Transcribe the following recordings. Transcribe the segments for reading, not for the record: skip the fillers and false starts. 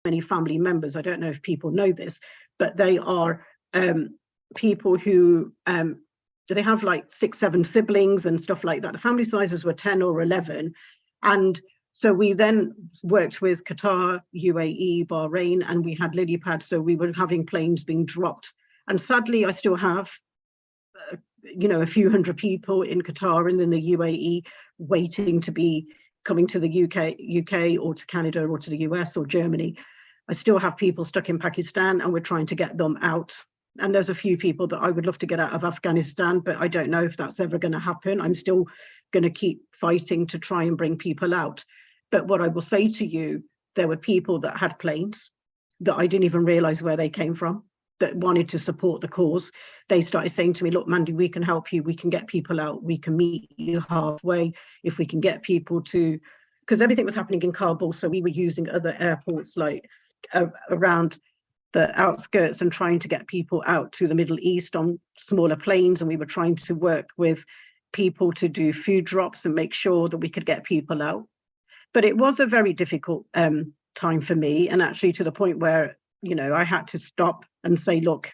many family members. I don't know if people know this, but they are people who they have like 6, 7 siblings and stuff like that. The family sizes were 10 or 11. And so we then worked with Qatar, UAE, Bahrain, and we had lily pads. So we were having planes being dropped. And sadly, I still have, a few hundred people in Qatar and in the UAE waiting to be coming to the UK or to Canada or to the US or Germany. I still have people stuck in Pakistan, and we're trying to get them out. And there's a few people that I would love to get out of Afghanistan, but I don't know if that's ever going to happen. I'm still going to keep fighting to try and bring people out. But what I will say to you, there were people that had planes that I didn't even realize where they came from, that wanted to support the cause. They started saying to me, look, Mandy, we can help you. We can get people out. We can meet you halfway. If we can get people to, because everything was happening in Kabul. So we were using other airports like around the outskirts and trying to get people out to the Middle East on smaller planes. And we were trying to work with people to do food drops and make sure that we could get people out. But it was a very difficult time for me. And actually to the point where, I had to stop and say, look,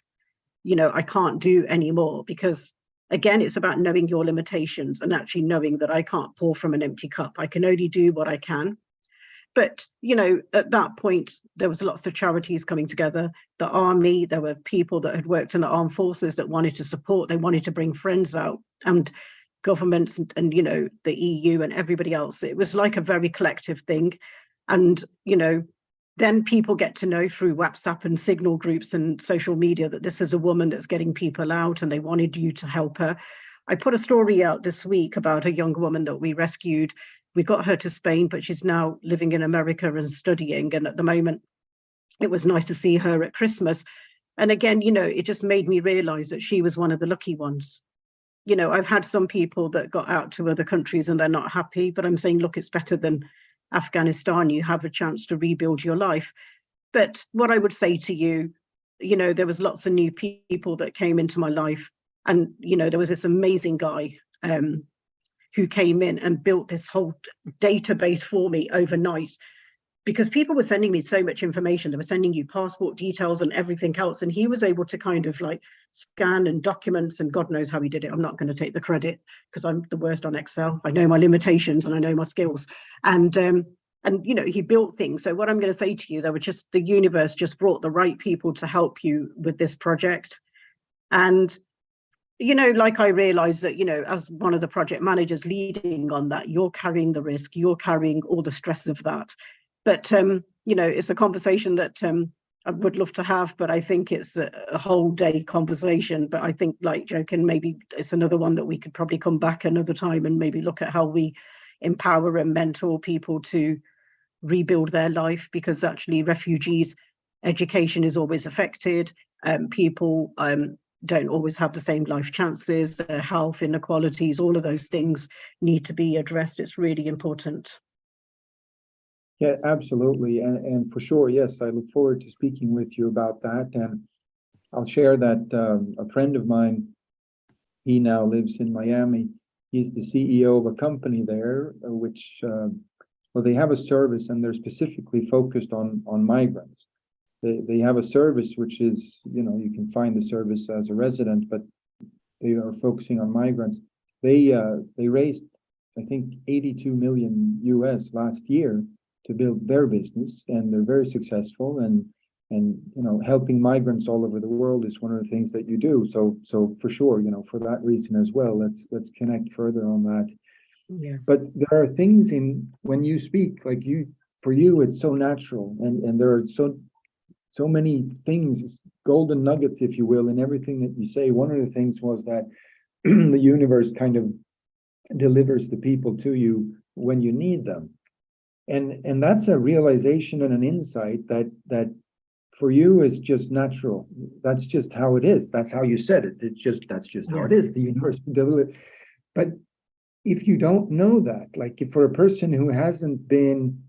I can't do anymore, because again, it's about knowing your limitations and actually knowing that I can't pour from an empty cup. I can only do what I can. But, at that point, there was lots of charities coming together, the army, there were people that had worked in the armed forces that wanted to support, they wanted to bring friends out, and governments and the EU and everybody else. It was like a very collective thing. And, then people get to know through WhatsApp and Signal groups and social media that this is a woman that's getting people out, and they wanted you to help her. I put a story out this week about a young woman that we rescued. We got her to Spain, but she's now living in America and studying. And at the moment, it was nice to see her at Christmas. And again, it just made me realize that she was one of the lucky ones. I've had some people that got out to other countries and they're not happy, but I'm saying, look, it's better than Afghanistan. You have a chance to rebuild your life. But what I would say to you, there was lots of new people that came into my life. And, there was this amazing guy who came in and built this whole database for me overnight, because people were sending me so much information. They were sending you passport details and everything else. And he was able to kind of like scan and documents, and God knows how he did it. I'm not going to take the credit because I'm the worst on Excel. I know my limitations and I know my skills. And he built things. So what I'm going to say to you, the universe just brought the right people to help you with this project. And like I realized that, as one of the project managers leading on that, you're carrying the risk, you're carrying all the stress of that. But, it's a conversation that I would love to have, but I think it's a whole day conversation. But I think, like joking, maybe it's another one that we could probably come back another time and maybe look at how we empower and mentor people to rebuild their life, because actually refugees, education is always affected. People don't always have the same life chances, health inequalities, all of those things need to be addressed. It's really important. Yeah, absolutely. And for sure, yes, I look forward to speaking with you about that. And I'll share that a friend of mine, he now lives in Miami. He's the CEO of a company there, which, they have a service and they're specifically focused on migrants. They have a service which is, you can find the service as a resident, but they are focusing on migrants. They raised, I think, 82 million US last year to build their business, and they're very successful. And helping migrants all over the world is one of the things that you do. So for sure, for that reason as well, let's connect further on that. Yeah. But there are things when you speak, like for you, it's so natural, and there are so many things, golden nuggets, if you will, in everything that you say. One of the things was that the universe kind of delivers the people to you when you need them. And that's a realization and an insight that for you is just natural. That's just how it is. That's how you said it. That's just how it is. The universe delivers. But if you don't know that, like if for a person who hasn't been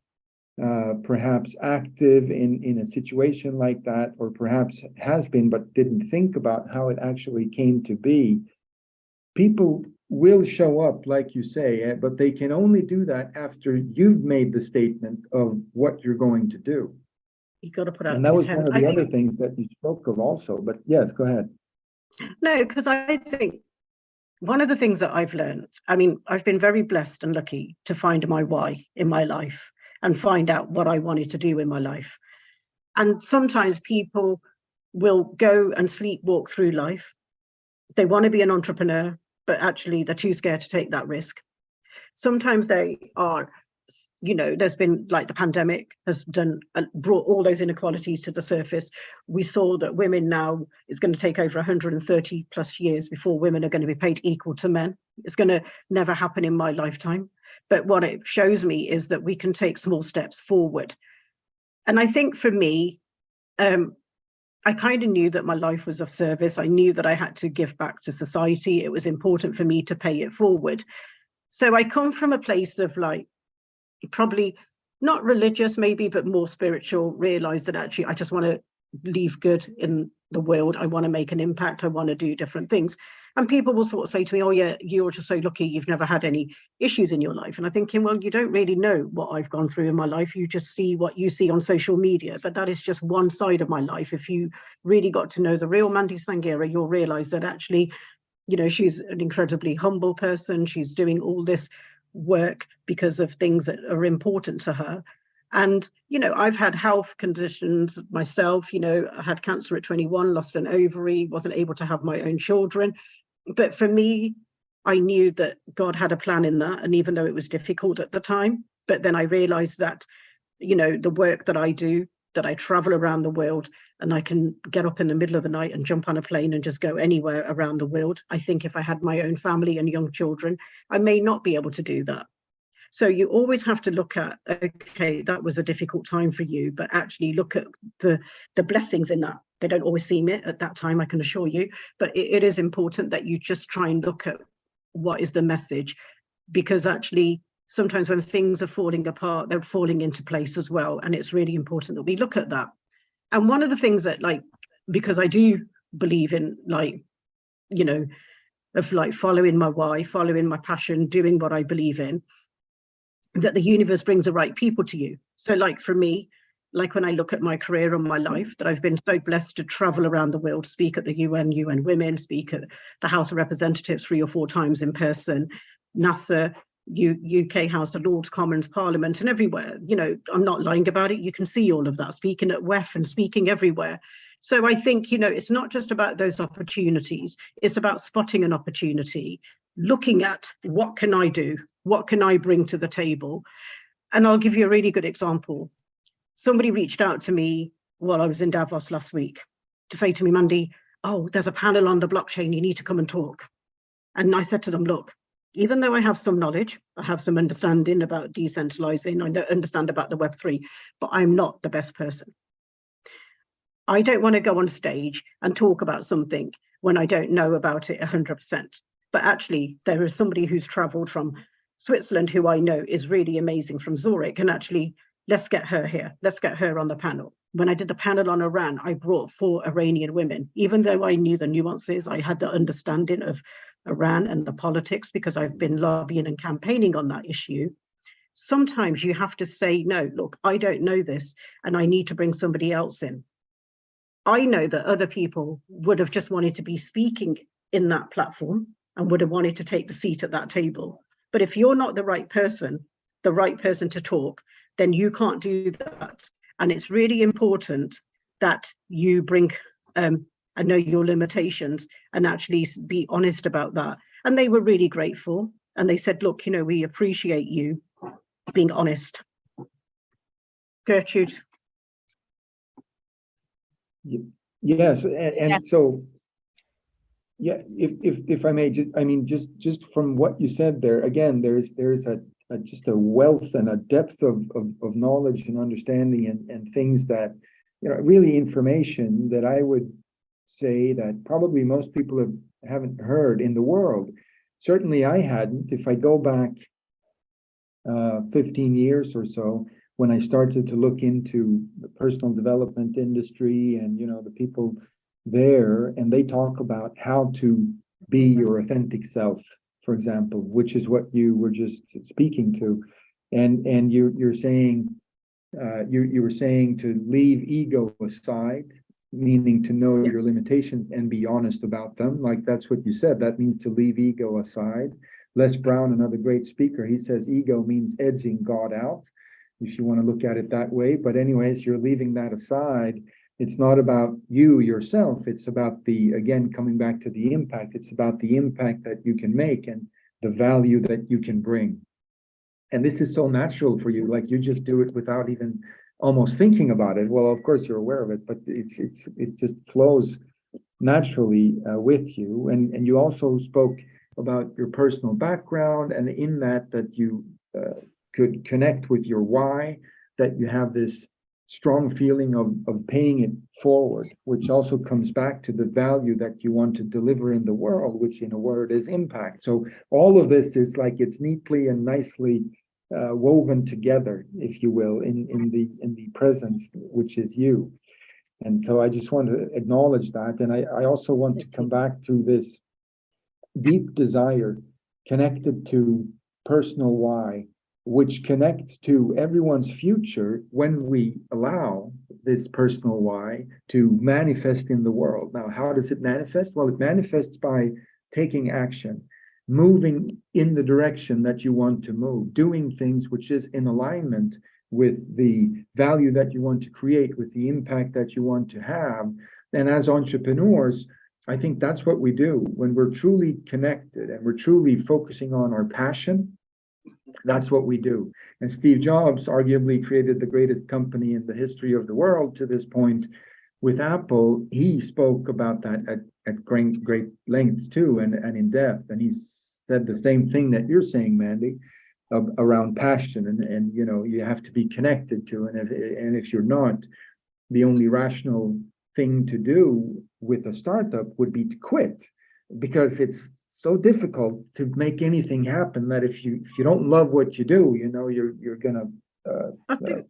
perhaps active in a situation like that, or perhaps has been but didn't think about how it actually came to be, people will show up, like you say, but they can only do that after you've made the statement of what you're going to do. You got to put out And the that was one intent. of the other things that you spoke of also, but yes, go ahead. No, because I think one of the things that I've learned, I mean, I've been very blessed and lucky to find my why in my life and find out what I wanted to do in my life. And sometimes people will go and sleepwalk through life. They want to be an entrepreneur, but actually they're too scared to take that risk. Sometimes they are, there's been like the pandemic has brought all those inequalities to the surface. We saw that women now is going to take over 130 plus years before women are going to be paid equal to men. It's going to never happen in my lifetime. But what it shows me is that we can take small steps forward. And I think for me, I kind of knew that my life was of service. I knew that I had to give back to society. It was important for me to pay it forward. So I come from a place of like, probably not religious maybe, but more spiritual, realized that actually I just want to leave good in the world. I want to make an impact. I want to do different things. And people will sort of say to me, oh yeah, you're just so lucky you've never had any issues in your life. And I'm thinking, well, you don't really know what I've gone through in my life. You just see what you see on social media, but that is just one side of my life. If you really got to know the real Mandy Sanghera, you'll realize that actually, she's an incredibly humble person. She's doing all this work because of things that are important to her. And, I've had health conditions myself. I had cancer at 21, lost an ovary, wasn't able to have my own children. But for me, I knew that God had a plan in that. And even though it was difficult at the time, but then I realized that, the work that I do, that I travel around the world and I can get up in the middle of the night and jump on a plane and just go anywhere around the world. I think if I had my own family and young children, I may not be able to do that. So you always have to look at, okay, that was a difficult time for you, but actually look at the blessings in that. They don't always seem it at that time, I can assure you, but it is important that you just try and look at what is the message, because actually sometimes when things are falling apart, they're falling into place as well. And it's really important that we look at that. And one of the things that because I do believe in of following my why, following my passion, doing what I believe in, that the universe brings the right people to you. So for me, when I look at my career and my life, that I've been so blessed to travel around the world, speak at the UN Women, speak at the House of Representatives 3 or 4 times in person, NASA, UK House of Lords, Commons, Parliament, and everywhere. I'm not lying about it. You can see all of that, speaking at WEF and speaking everywhere. So I think, it's not just about those opportunities. It's about spotting an opportunity, looking at what can I do? What can I bring to the table? And I'll give you a really good example. Somebody reached out to me while I was in Davos last week to say to me, Mandy, oh, there's a panel on the blockchain. You need to come and talk. And I said to them, look, even though I have some knowledge, I have some understanding about decentralizing, I understand about the Web3, but I'm not the best person. I don't want to go on stage and talk about something when I don't know about it 100%. But actually, there is somebody who's traveled from Switzerland who I know is really amazing, from Zurich, and actually, let's get her here. Let's get her on the panel. When I did the panel on Iran, I brought 4 Iranian women. Even though I knew the nuances, I had the understanding of Iran and the politics because I've been lobbying and campaigning on that issue. Sometimes you have to say, no, look, I don't know this, and I need to bring somebody else in. I know that other people would have just wanted to be speaking in that platform and would have wanted to take the seat at that table. But if you're not the right person to talk, then you can't do that. And it's really important that you bring and know your limitations and actually be honest about that. And they were really grateful. And they said, look, we appreciate you being honest. Gertrude. Yes, and so, yeah, if I may, just from what you said there, again, there's just a wealth and a depth of knowledge and understanding and things that, really information that I would say that probably most people haven't heard in the world. Certainly I hadn't. If I go back 15 years or so, when I started to look into the personal development industry and, the people there, and they talk about how to be your authentic self, for example, which is what you were just speaking to. And you're saying, you were saying to leave ego aside, meaning to know Yeah. your limitations and be honest about them. Like that's what you said. That means to leave ego aside. Les Brown, another great speaker, he says ego means edging God out, if you want to look at it that way. But anyways, you're leaving that aside. It's not about you yourself. It's about again, coming back to the impact. It's about the impact that you can make and the value that you can bring. And this is so natural for you, like you just do it without even almost thinking about it. Well, of course you're aware of it, but it just flows naturally with you. And you also spoke about your personal background, and in that you could connect with your why, that you have this strong feeling of paying it forward, which also comes back to the value that you want to deliver in the world, which in a word is impact. So all of this is like it's neatly and nicely woven together, if you will, in the presence, which is you. And so I just want to acknowledge that. And I also want to come back to this deep desire connected to personal why, which connects to everyone's future when we allow this personal why to manifest in the world. Now, how does it manifest? Well, it manifests by taking action, moving in the direction that you want to move, doing things which is in alignment with the value that you want to create, with the impact that you want to have. And as entrepreneurs, I think that's what we do when we're truly connected and we're truly focusing on our passion. That's what we do. And Steve Jobs arguably created the greatest company in the history of the world to this point with Apple. He spoke about that at great lengths too, and in depth. And he said the same thing that you're saying, Mandy, around passion. And you know, you have to be connected to, and if you're not, the only rational thing to do with a startup would be to quit, because it's so difficult to make anything happen that if you don't love what you do, you know, you're gonna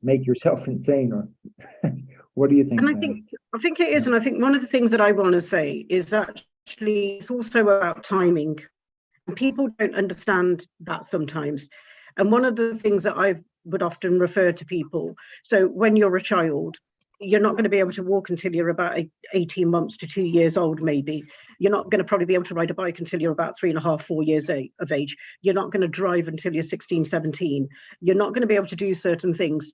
make yourself insane. Or what do you think? And I think it is, and I think one of the things that I want to say is actually it's also about timing, and people don't understand that sometimes. And one of the things that I would often refer to people, so when you're a child, you're not going to be able to walk until you're about 18 months to 2 years old, maybe. You're not going to probably be able to ride a bike until you're about 3.5, 4 years of age. You're not going to drive until you're 16, 17. You're not going to be able to do certain things.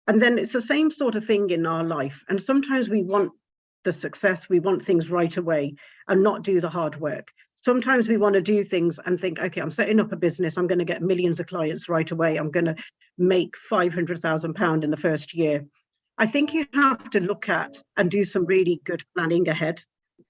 And then it's the same sort of thing in our life. And sometimes we want the success, we want things right away and not do the hard work. Sometimes we want to do things and think, okay, I'm setting up a business, I'm going to get millions of clients right away, I'm going to make £500,000 in the first year. I think you have to look at and do some really good planning ahead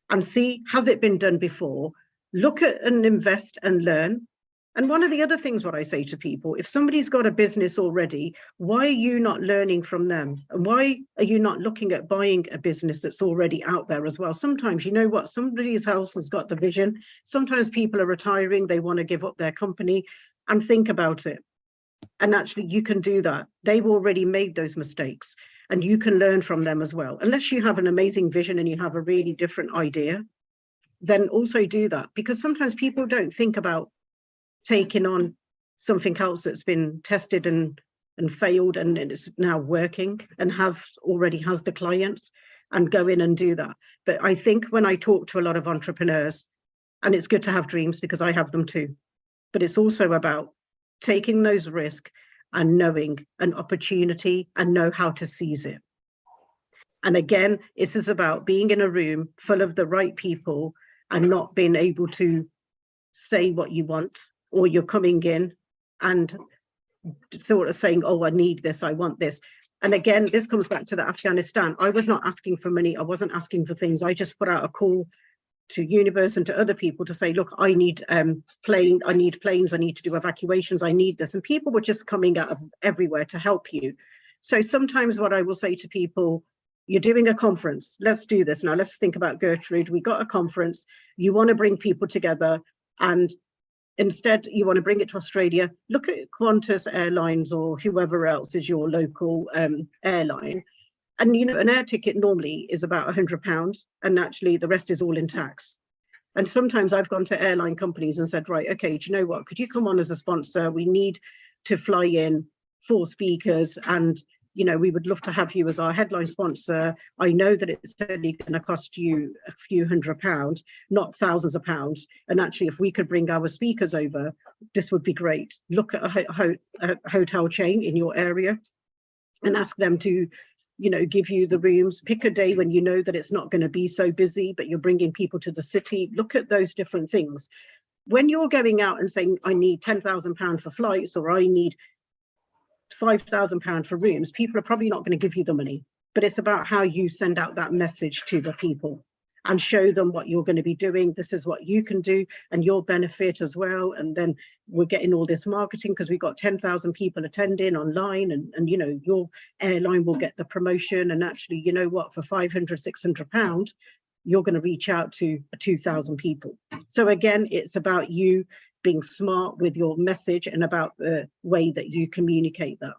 and see, has it been done before? Look at and invest and learn. And one of the other things what I say to people, if somebody's got a business already, why are you not learning from them? And why are you not looking at buying a business that's already out there as well? Sometimes, you know what, somebody else has got the vision. Sometimes people are retiring, they want to give up their company, and think about it. And actually you can do that. They've already made those mistakes and you can learn from them as well. Unless you have an amazing vision and you have a really different idea, then also do that. Because sometimes people don't think about taking on something else that's been tested and failed and it's now working and already has the clients, and go in and do that. But I think when I talk to a lot of entrepreneurs, and it's good to have dreams because I have them too, but it's also about taking those risks and knowing an opportunity and know how to seize it. And again, this is about being in a room full of the right people and not being able to say what you want, or you're coming in and sort of saying, oh, I need this, I want this. And again, this comes back to the Afghanistan. I was not asking for money. I wasn't asking for things. I just put out a call to Universe and to other people to say, look, I need I need planes, I need to do evacuations, I need this. And people were just coming out of everywhere to help you. So sometimes what I will say to people, you're doing a conference, let's do this. Now let's think about Gertrude. We got a conference, you want to bring people together, and instead you want to bring it to Australia. Look at Qantas Airlines or whoever else is your local airline. And, you know, an air ticket normally is about £100, and actually the rest is all in tax. And sometimes I've gone to airline companies and said, right, okay, do you know what? Could you come on as a sponsor? We need to fly in 4 speakers, and you know, we would love to have you as our headline sponsor. I know that it's only going to cost you a few £100s, not thousands of pounds. And actually, if we could bring our speakers over, this would be great. Look at a hotel chain in your area and ask them to, you know, give you the rooms. Pick a day when you know that it's not going to be so busy, but you're bringing people to the city. Look at those different things. When you're going out and saying, I need £10,000 for flights, or I need £5,000 for rooms, people are probably not going to give you the money. But it's about how you send out that message to the people and show them what you're going to be doing. This is what you can do and you'll benefit as well. And then we're getting all this marketing because we've got 10,000 people attending online, and you know, your airline will get the promotion. And actually, you know what, for £500, £600, you're going to reach out to 2,000 people. So again, it's about you being smart with your message and about the way that you communicate that.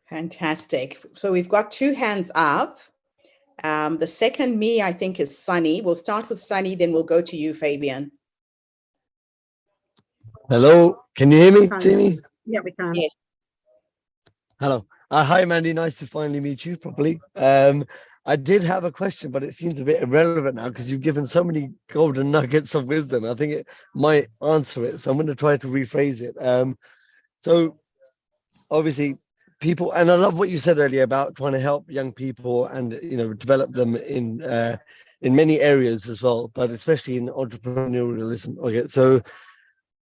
Fantastic. So we've got 2 hands up. The second me, I think, is Sunny. We'll start with Sunny, then we'll go to you, Fabian. Hello, can you hear me? See me? Yeah, we can. Yes. Hello. Hi, Mandy. Nice to finally meet you properly. I did have a question, but it seems a bit irrelevant now because you've given so many golden nuggets of wisdom. I think it might answer it. So I'm going to try to rephrase it. So obviously people, and I love what you said earlier about trying to help young people and, you know, develop them in many areas as well, but especially in entrepreneurialism. Okay, so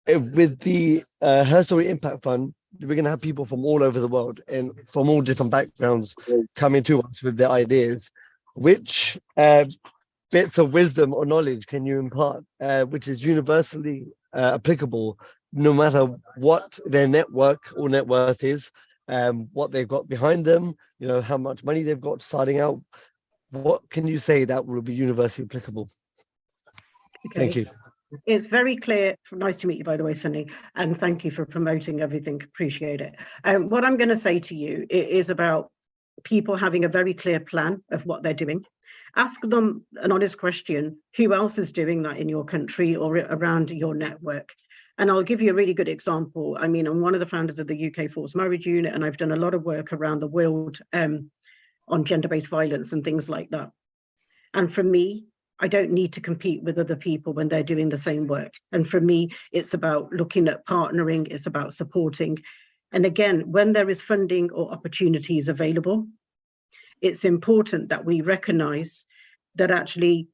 with the Her Story Impact Fund, we're going to have people from all over the world and from all different backgrounds coming to us with their ideas. Which bits of wisdom or knowledge can you impart, which is universally applicable, no matter what their network or net worth is, what they've got behind them, you know, how much money they've got starting out? What can you say that will be universally applicable? Okay. Thank you. It's very clear. Nice to meet you, by the way, Sunny, and thank you for promoting everything. Appreciate it. What I'm going to say to you is about people having a very clear plan of what they're doing. Ask them an honest question: who else is doing that in your country or around your network? And I'll give you a really good example. I mean, I'm one of the founders of the UK Forced Marriage Unit, and I've done a lot of work around the world on gender-based violence and things like that. And for me, I don't need to compete with other people when they're doing the same work. And for me, it's about looking at partnering, it's about supporting. And again, when there is funding or opportunities available, it's important that we recognize that actually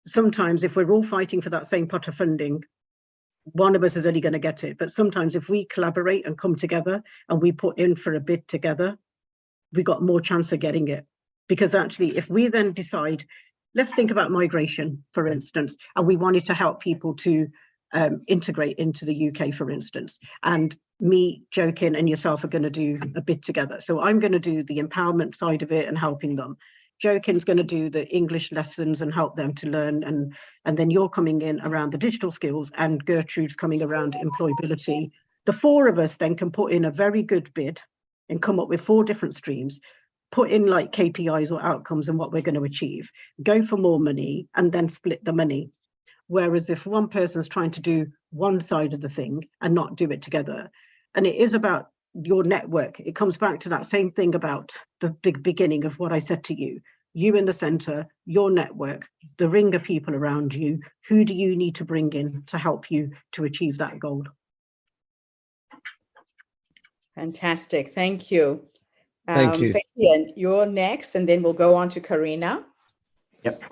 sometimes if we're all fighting for that same pot of funding, one of us is only going to get it. But sometimes if we collaborate and come together and we put in for a bid together, we got more chance of getting it. Because actually, if we then decide, let's think about migration, for instance, and we wanted to help people to integrate into the UK, for instance, and me, Joking, and yourself are going to do a bid together. So I'm going to do the empowerment side of it and helping them. Joking's going to do the English lessons and help them to learn, and then you're coming in around the digital skills, and Gertrude's coming around employability. The 4 of us then can put in a very good bid and come up with 4 different streams, put in like KPIs or outcomes and what we're going to achieve, go for more money, and then split the money. Whereas if one person's trying to do one side of the thing and not do it together, and it is about your network, it comes back to that same thing about the beginning of what I said to you. You in the center, your network, the ring of people around you, who do you need to bring in to help you to achieve that goal? Fantastic. Thank you. Thank you. Fabian, you're next, and then we'll go on to Karina. Yep.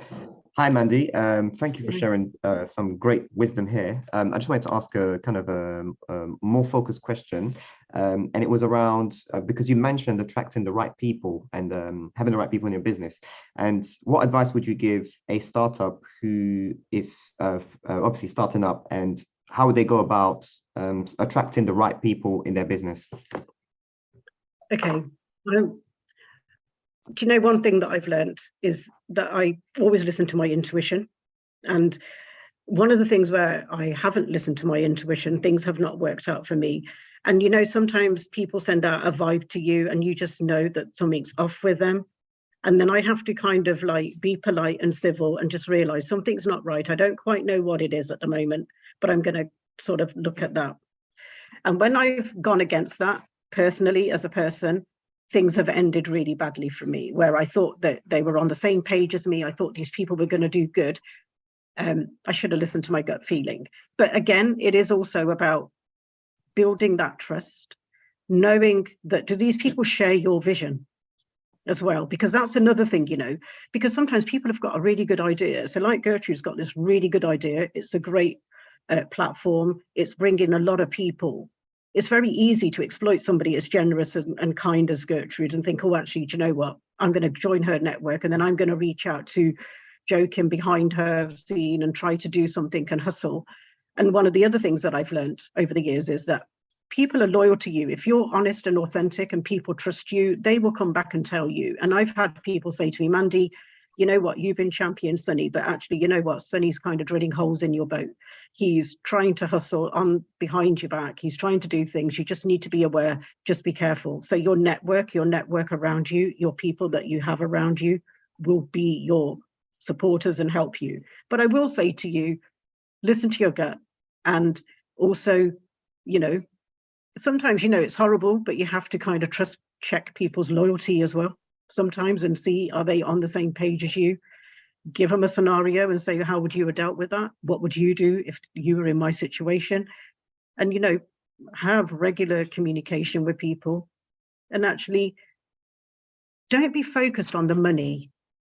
Hi, Mandy. Thank you for sharing some great wisdom here. I just wanted to ask a kind of a more focused question. And it was around, because you mentioned attracting the right people and having the right people in your business. And what advice would you give a startup who is obviously starting up, and how would they go about attracting the right people in their business? Okay. Do you know, one thing that I've learned is that I always listen to my intuition. And one of the things where I haven't listened to my intuition, things have not worked out for me. And, you know, sometimes people send out a vibe to you and you just know that something's off with them. And then I have to kind of like be polite and civil and just realize something's not right. I don't quite know what it is at the moment, but I'm going to sort of look at that. And when I've gone against that, personally, as a person, things have ended really badly for me, where I thought that they were on the same page as me. I thought these people were going to do good. I should have listened to my gut feeling. But again, it is also about building that trust, knowing that do these people share your vision as well? Because that's another thing, you know, because sometimes people have got a really good idea. So like Gertrude's got this really good idea. It's a great platform. It's bringing a lot of people. It's very easy to exploit somebody as generous and kind as Gertrude and think, oh, actually, do you know what? I'm going to join her network and then I'm going to reach out to Joachim behind her scene and try to do something and hustle. And one of the other things that I've learned over the years is that people are loyal to you. If you're honest and authentic and people trust you, they will come back and tell you. And I've had people say to me, Mandy, you know what, you've been champion Sonny, but actually, you know what, Sonny's kind of drilling holes in your boat. He's trying to hustle on behind your back. He's trying to do things. You just need to be aware, just be careful. So your network around you, your people that you have around you will be your supporters and help you. But I will say to you, listen to your gut. And also, you know, sometimes, you know, it's horrible, but you have to kind of trust check people's loyalty as well sometimes and see, are they on the same page as you? Give them a scenario and say, how would you have dealt with that? What would you do if you were in my situation? And, you know, have regular communication with people and actually don't be focused on the money,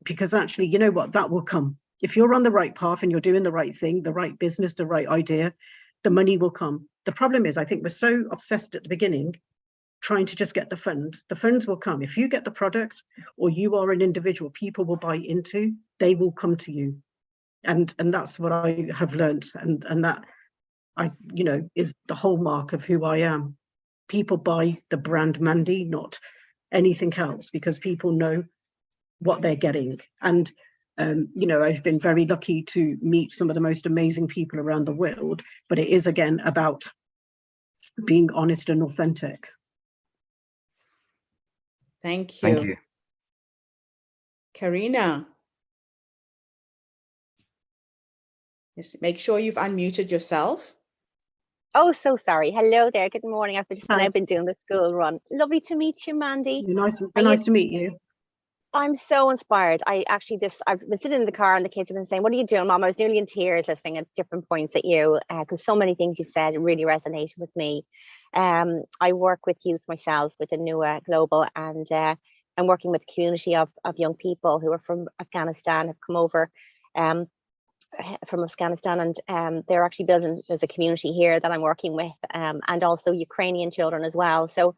because actually, you know what, that will come. If you're on the right path and you're doing the right thing, the right business, the right idea, the money will come. The problem is, I think we're so obsessed at the beginning trying to just get the funds will come. If you get the product or you are an individual people will buy into, they will come to you. And that's what I have learned. And that, I, you know, is the hallmark of who I am. People buy the brand Mandy, not anything else, because people know what they're getting. And, you know, I've been very lucky to meet some of the most amazing people around the world, but it is, again, about being honest and authentic. Thank you. Thank you. Karina. Yes, make sure you've unmuted yourself. Oh, so sorry. Hello there. Good morning. I've just Hi. now been doing the school run. Lovely to meet you, Mandy. Nice to meet you. I'm so inspired. I've been sitting in the car and the kids have been saying, what are you doing, Mom? I was nearly in tears listening at different points at you because so many things you've said really resonated with me. I work with youth myself with Anua Global, and I'm working with a community of young people who are from Afghanistan, have come over from Afghanistan, and they're actually building, there's a community here that I'm working with, and also Ukrainian children as well. So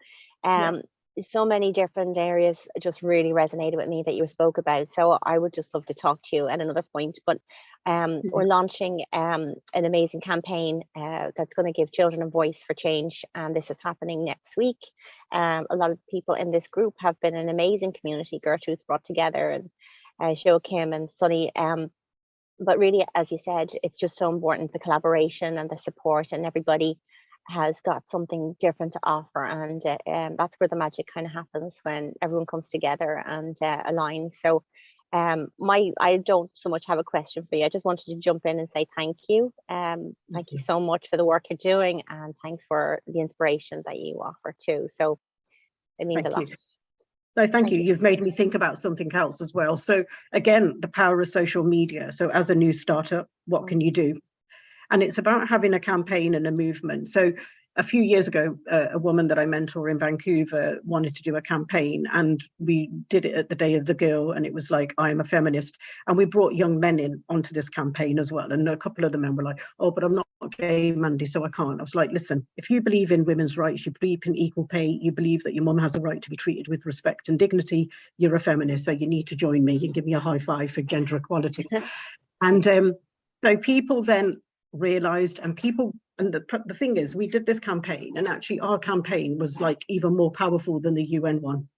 so many different areas just really resonated with me that you spoke about. So I would just love to talk to you at another point, but we're launching an amazing campaign that's going to give children a voice for change, and this is happening next week. A lot of people in this group have been an amazing community. Gertrude's brought together, and Joachim and Sonny, but really, as you said, it's just so important, the collaboration and the support, and everybody has got something different to offer, and that's where the magic kind of happens, when everyone comes together and aligns. So I don't so much have a question for you. I just wanted to jump in and say thank you. Thank you so much for the work you're doing, and thanks for the inspiration that you offer too. So it means a lot. No, thank you. You've made me think about something else as well. So again, the power of social media. So as a new startup, what can you do? And it's about having a campaign and a movement. So a few years ago, a woman that I mentor in Vancouver wanted to do a campaign, and we did it at the Day of the Girl, and it was like, I'm a feminist. And we brought young men in onto this campaign as well. And a couple of the men were like, oh, but I'm not gay, Mandy, so I can't. I was like, listen, if you believe in women's rights, you believe in equal pay, you believe that your mum has the right to be treated with respect and dignity, you're a feminist, so you need to join me and give me a high five for gender equality. And so people then realized, and the thing is, we did this campaign, and actually our campaign was like even more powerful than the UN one.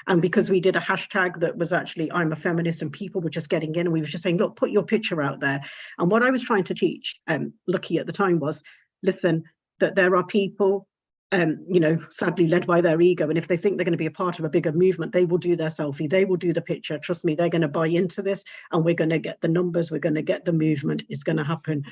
And because we did a hashtag that was actually I'm a feminist, and people were just getting in, and we were just saying, look, put your picture out there. And what I was trying to teach Lucky at the time was, listen, that there are people you know, sadly led by their ego, and if they think they're going to be a part of a bigger movement, they will do their selfie, they will do the picture. Trust me, they're going to buy into this, and we're going to get the numbers, we're going to get the movement, it's going to happen.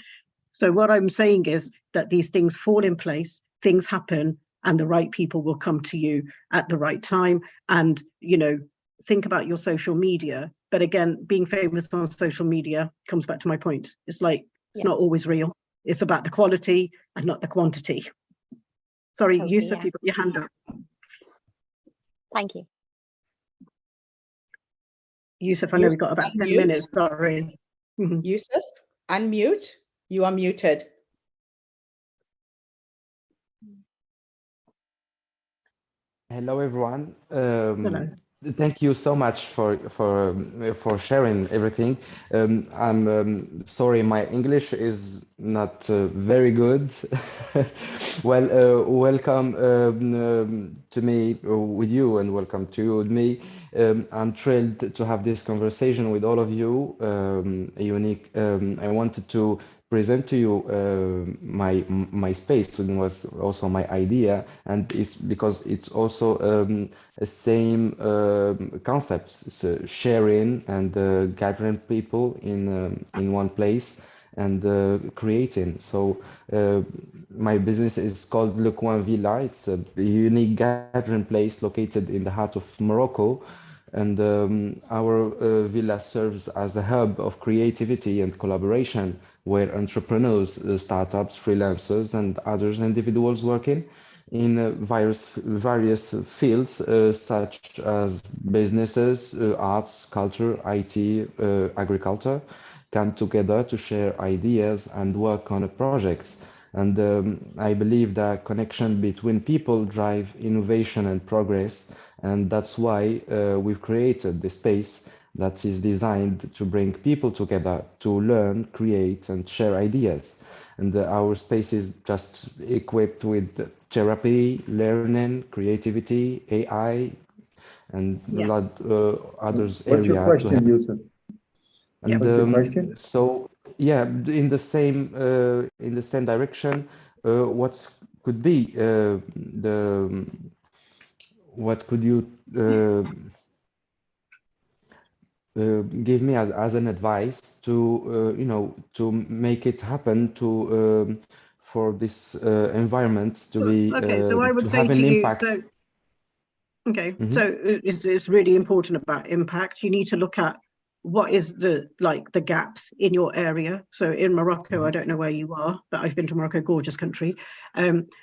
So what I'm saying is that these things fall in place, things happen, and the right people will come to you at the right time. And, you know, think about your social media. But again, being famous on social media comes back to my point. It's like, it's not always real. It's about the quality and not the quantity. Sorry, Totally, Yusuf, yeah. you got your hand up. Thank you. Yusuf, I know we've got about 10 Unmute. minutes, sorry. Mhm. Yusuf, unmute. You are muted. Hello, everyone. Hello. Thank you so much for sharing everything. I'm sorry, my English is not very good. Well, welcome to me with you, and welcome to you with me. I'm thrilled to have this conversation with all of you. Unique. I wanted to present to you my space, and was also my idea, and it's because it's also a same concept, so sharing and gathering people in one place and creating. So my business is called Le Coin Villa. It's a unique gathering place located in the heart of Morocco. And our villa serves as a hub of creativity and collaboration, where entrepreneurs, startups, freelancers, and others individuals working in various fields such as businesses, arts, culture, IT, agriculture, come together to share ideas and work on projects. And I believe that connection between people drive innovation and progress, and that's why we've created the space that is designed to bring people together to learn, create, and share ideas. And our space is just equipped with therapy, learning, creativity, AI, and a lot others What's your area to help. question, Yusuf? And What's your question? so yeah, in the same direction, what could be the what could you give me as an advice to you know, to make it happen, to for this environment to be Okay, so I would to say have to an you, impact. so okay, Mhm. so it's really important about impact. You need to look at what is the gaps in your area. So in Morocco, I don't know where you are, but I've been to Morocco, gorgeous country.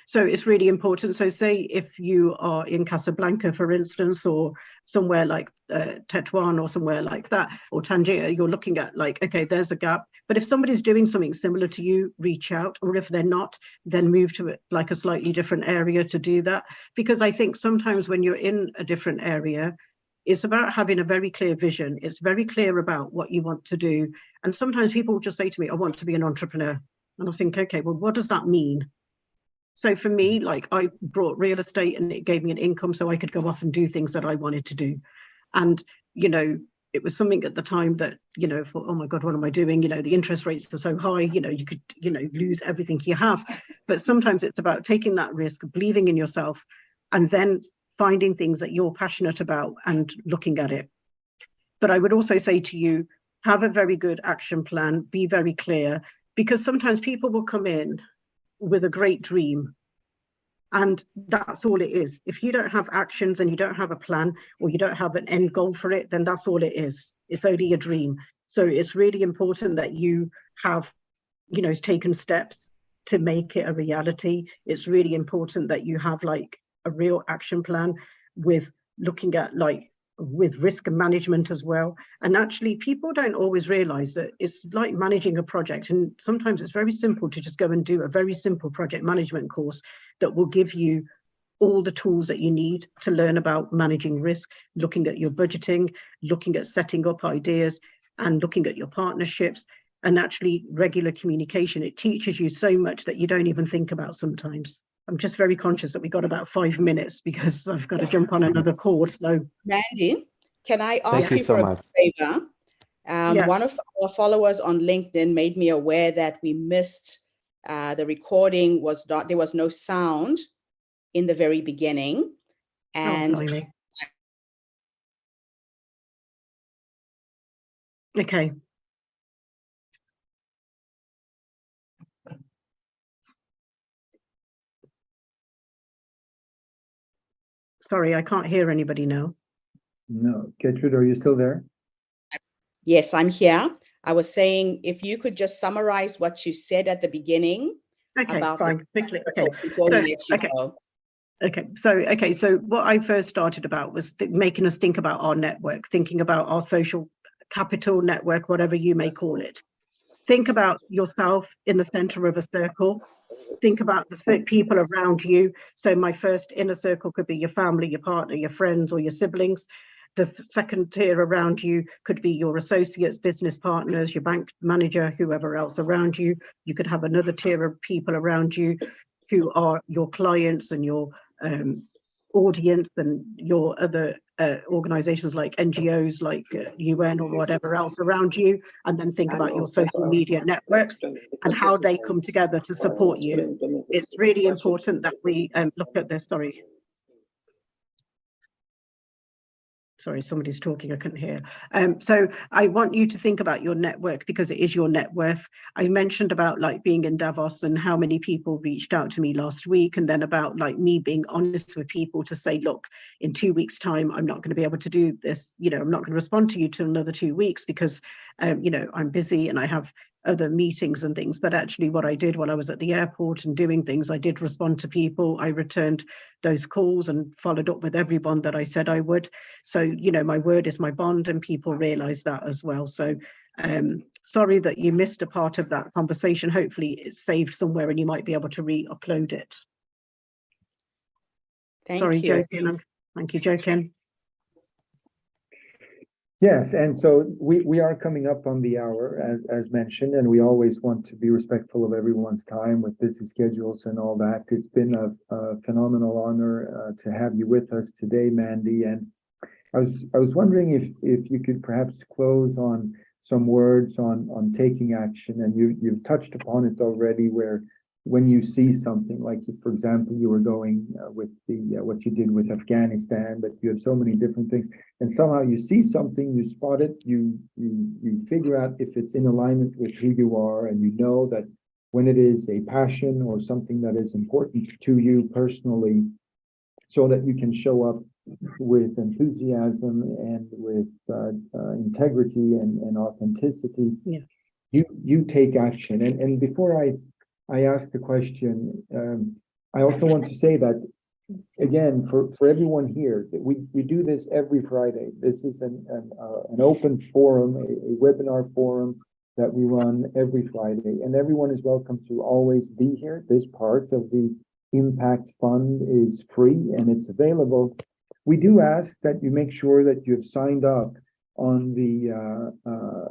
So it's really important. So say if you are in Casablanca, for instance, or somewhere like Tetuan or somewhere like that, or Tangier, you're looking at like, okay, there's a gap. But if somebody's doing something similar to you, reach out, or if they're not, then move to like a slightly different area to do that. Because I think sometimes when you're in a different area, it's about having a very clear vision. It's very clear about what you want to do. And sometimes people will just say to me, I want to be an entrepreneur. And I think, okay, well, what does that mean? So for me, like I brought real estate and it gave me an income so I could go off and do things that I wanted to do. And, you know, it was something at the time that, you know, thought, oh my God, what am I doing? You know, the interest rates are so high, you know, you could, you know, lose everything you have. But sometimes it's about taking that risk, believing in yourself, and then finding things that you're passionate about and looking at it. But I would also say to you, have a very good action plan, be very clear, because sometimes people will come in with a great dream, and that's all it is. If you don't have actions and you don't have a plan, or you don't have an end goal for it, then that's all it is. It's only a dream. So it's really important that you have, you know, taken steps to make it a reality. It's really important that you have like a real action plan with looking at like with risk management as well. And actually people don't always realize that it's like managing a project, and sometimes it's very simple to just go and do a very simple project management course that will give you all the tools that you need to learn about managing risk, looking at your budgeting, looking at setting up ideas, and looking at your partnerships, and actually regular communication. It teaches you so much that you don't even think about sometimes. I'm just very conscious that we got about 5 minutes because I've got to jump on another call. So Mandy, can I ask Thank you you so for a much. favor? Yeah. One of our followers on LinkedIn made me aware that we missed the recording. There was no sound in the very beginning. And blimey. Okay. Sorry, I can't hear anybody now. No, Getrude, are you still there? Yes, I'm here. I was saying, if you could just summarize what you said at the beginning Okay, about fine, quickly. Okay, books before so, we let you okay. go. So what I first started about was making us think about our network, thinking about our social capital network, whatever you may call it. Think about yourself in the center of a circle. Think about the people around you. So my first inner circle could be your family, your partner, your friends, or your siblings. The second tier around you could be your associates, business partners, your bank manager, whoever else around you. You could have another tier of people around you who are your clients and your audience and your other organizations like NGOs, like UN or whatever else around you, and then think about your social media network and how they come together to support you. It's really important that we look at this. Sorry, somebody's talking, I couldn't hear. So I want you to think about your network because it is your net worth. I mentioned about like being in Davos and how many people reached out to me last week, and then about like me being honest with people to say, look, in 2 weeks' time, I'm not going to be able to do this. You know, I'm not going to respond to you till another 2 weeks because, you know, I'm busy and I have other meetings and things. But actually what I did while I was at the airport and doing things, I did respond to people. I returned those calls and followed up with everyone that I said I would. So, you know, my word is my bond, and people realize that as well. So sorry that you missed a part of that conversation. Hopefully it's saved somewhere and you might be able to re-upload it. Thank you. Joking. Thank you, joking. Yes, and so we are coming up on the hour, as mentioned, and we always want to be respectful of everyone's time with busy schedules and all that. It's been a phenomenal honor to have you with us today, Mandy. And I was wondering if you could perhaps close on some words on taking action, and you've touched upon it already, where when you see something like, for example, you were going with the what you did with Afghanistan, but you have so many different things, and somehow you see something, you spot it, you figure out if it's in alignment with who you are, and you know that when it is a passion or something that is important to you personally, so that you can show up with enthusiasm and with integrity and authenticity. Yeah. You take action, and before I asked the question, I also want to say that, again, for everyone here, that we do this every Friday. This is an open forum, a webinar forum that we run every Friday, and everyone is welcome to always be here. This part of the Impact Fund is free and it's available. We do ask that you make sure that you've signed up on the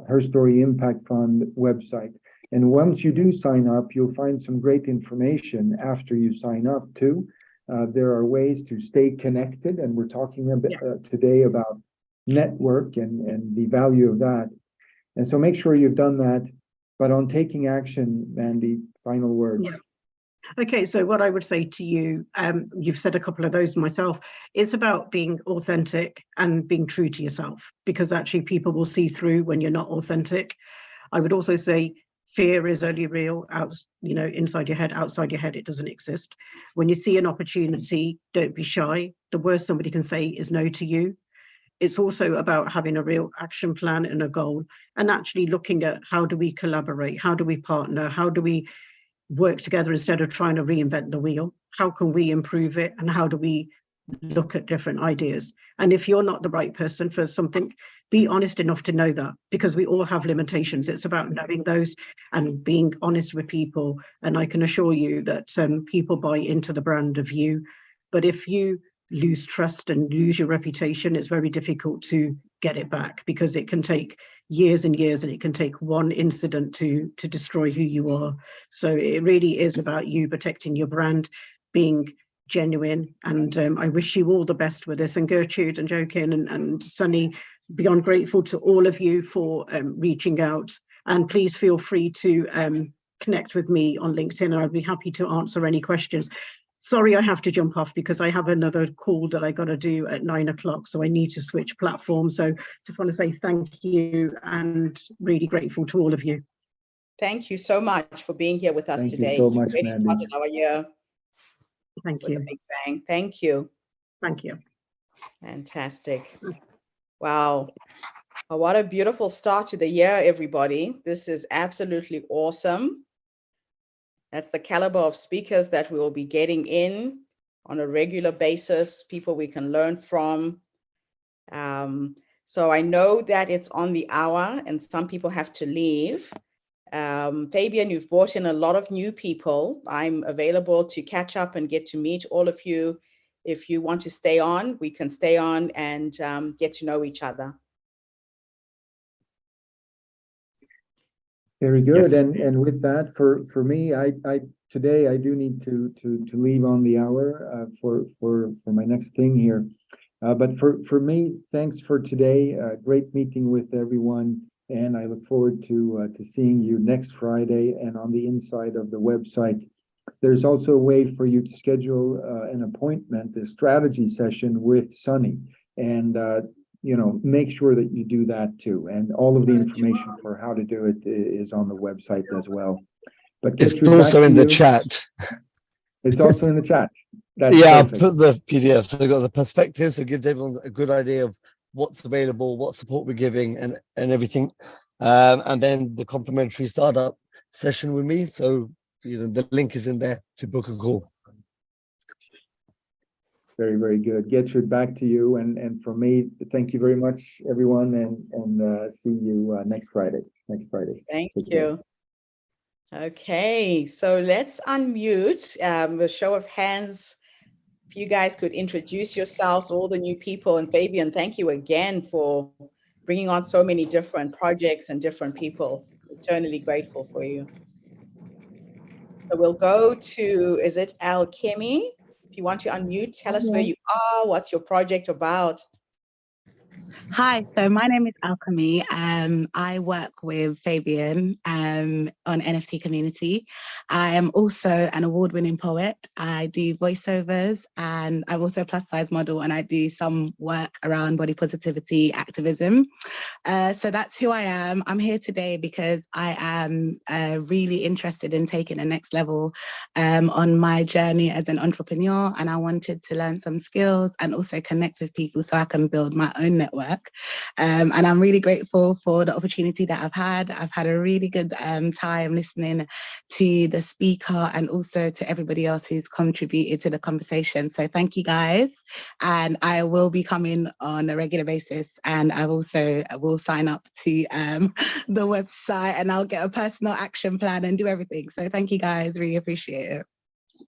Her Story Impact Fund website. And once you do sign up, you'll find some great information after you sign up too. There are ways to stay connected, and we're talking a bit today about network and the value of that. And so make sure you've done that. But on taking action, Mandy, final words. Yeah. Okay, so what I would say to you, you've said a couple of those myself, it's about being authentic and being true to yourself, because actually people will see through when you're not authentic. I would also say fear is only real inside your head. Outside your head, it doesn't exist. When you see an opportunity, don't be shy. The worst somebody can say is no to you. It's also about having a real action plan and a goal, and actually looking at how do we collaborate, how do we partner, how do we work together instead of trying to reinvent the wheel? How can we improve it, and how do we look at different ideas? And if you're not the right person for something, be honest enough to know that, because we all have limitations. It's about knowing those and being honest with people. And I can assure you that people buy into the brand of you. But if you lose trust and lose your reputation, it's very difficult to get it back, because it can take years and years, and it can take one incident to destroy who you are. So it really is about you protecting your brand, being genuine, and I wish you all the best with this. And Gertrude and Joaquin and Sunny, beyond grateful to all of you for reaching out, and please feel free to connect with me on LinkedIn, and I'd be happy to answer any questions. Sorry, I have to jump off because I have another call that I got to do at 9 o'clock, so I need to switch platforms. So just want to say thank you, and really grateful to all of you. Thank you so much for being here with us today. Thank you so much, Really Mandy. started our year. Thank you. With a big bang. Thank you. Thank you. Fantastic. Wow. What a beautiful start to the year, everybody. This is absolutely awesome. That's the caliber of speakers that we will be getting in on a regular basis, people we can learn from. So I know that it's on the hour and some people have to leave. Fabian, you've brought in a lot of new people. I'm available to catch up and get to meet all of you. If you want to stay on, we can stay on and get to know each other. Very good. Yes. And with that, for me, I today I do need to leave on the hour for my next thing here. But for me, thanks for today. Great meeting with everyone, and I look forward to seeing you next Friday. And on the inside of the website, there's also a way for you to schedule an appointment, a strategy session with Sunny, and make sure that you do that too. And all of the information for how to do it is on the website as well. But It's Getrude, back also to in the you. chat. It's also in the chat. That's Yeah, perfect. I've put the PDF. So they've got the perspective, so it gives everyone a good idea of what's available, what support we're giving, and everything. And then the complimentary startup session with me. So the link is in there to book a call. Very, very good. Getrude, back to you. And from me, thank you very much, everyone, and see you next Friday. Thank Take care. you. Okay, so let's unmute a show of hands. If you guys could introduce yourselves, all the new people. And Fabian, thank you again for bringing on so many different projects and different people. Eternally grateful for you. So we'll go to, is it Alchemy? If you want to unmute, tell us where you are, what's your project about? Hi, so my name is Alchemy. I work with Fabian on NFT Community. I am also an award-winning poet. I do voiceovers and I'm also a plus-size model, and I do some work around body positivity activism. So that's who I am. I'm here today because I am really interested in taking the next level on my journey as an entrepreneur, and I wanted to learn some skills and also connect with people so I can build my own network. And I'm really grateful for the opportunity that I've had. I've had a really good time listening to the speaker and also to everybody else who's contributed to the conversation. So thank you guys. And I will be coming on a regular basis, and I also will sign up to the website, and I'll get a personal action plan and do everything. So thank you guys, really appreciate it.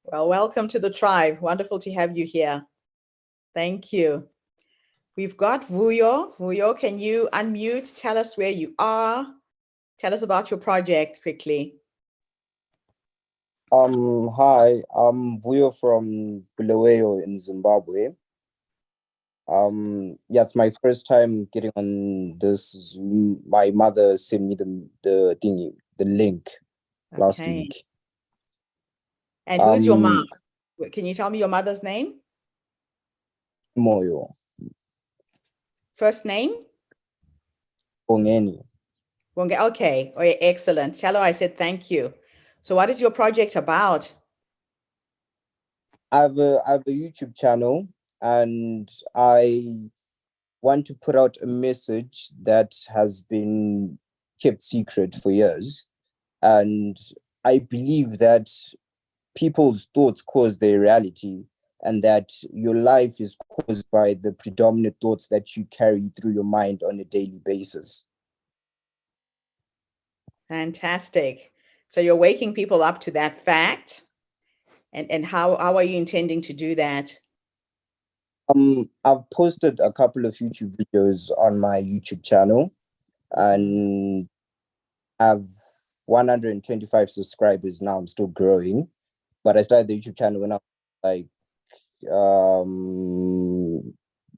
Well, welcome to the tribe. Wonderful to have you here. Thank you. We've got Vuyo. Vuyo, can you unmute? Tell us where you are. Tell us about your project quickly. Hi, I'm Vuyo from Bulawayo in Zimbabwe. Yeah, it's my first time getting on this Zoom. My mother sent me the link last Okay. week. And who's your mom? Can you tell me your mother's name? Moyo First name? Ongeni. Okay. Oh, yeah, excellent. Tell her I said thank you. So what is your project about? I have a YouTube channel, and I want to put out a message that has been kept secret for years. And I believe that people's thoughts cause their reality, and that your life is caused by the predominant thoughts that you carry through your mind on a daily basis. Fantastic. So you're waking people up to that fact. And how are you intending to do that? I've posted a couple of YouTube videos on my YouTube channel, and I have 125 subscribers now. I'm still growing, but I started the YouTube channel when I was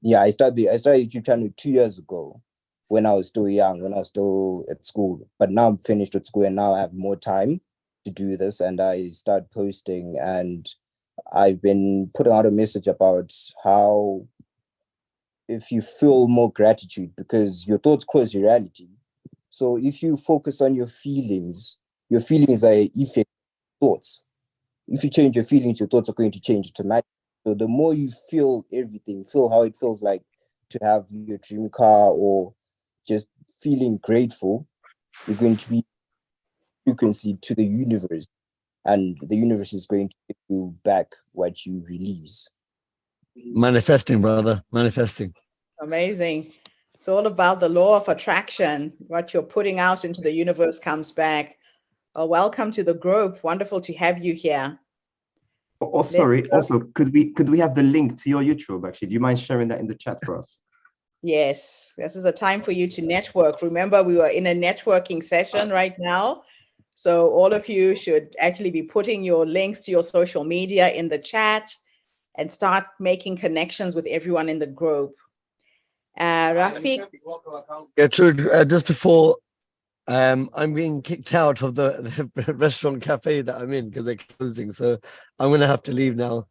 I started YouTube channel 2 years ago when I was still young, when I was still at school. But now I'm finished with school, and now I have more time to do this, and I start posting, and I've been putting out a message about how if you feel more gratitude, because your thoughts cause your reality. So if you focus on your feelings are effect thoughts. If you change your feelings, your thoughts are going to change automatically. So the more you feel everything, feel how it feels like to have your dream car, or just feeling grateful, you're going to be frequency to the universe, and the universe is going to give you back what you release. Manifesting, brother, manifesting. Amazing. It's all about the law of attraction. What you're putting out into the universe comes back. Well, welcome to the group. Wonderful to have you here. Oh, sorry. Also, could we have the link to your YouTube? Actually, do you mind sharing that in the chat for us? Yes, this is a time for you to network. Remember, we are in a networking session right now. So all of you should actually be putting your links to your social media in the chat and start making connections with everyone in the group. Rafiq. Getrude, just before I'm being kicked out of the restaurant cafe that I'm in because they're closing. So I'm going to have to leave now.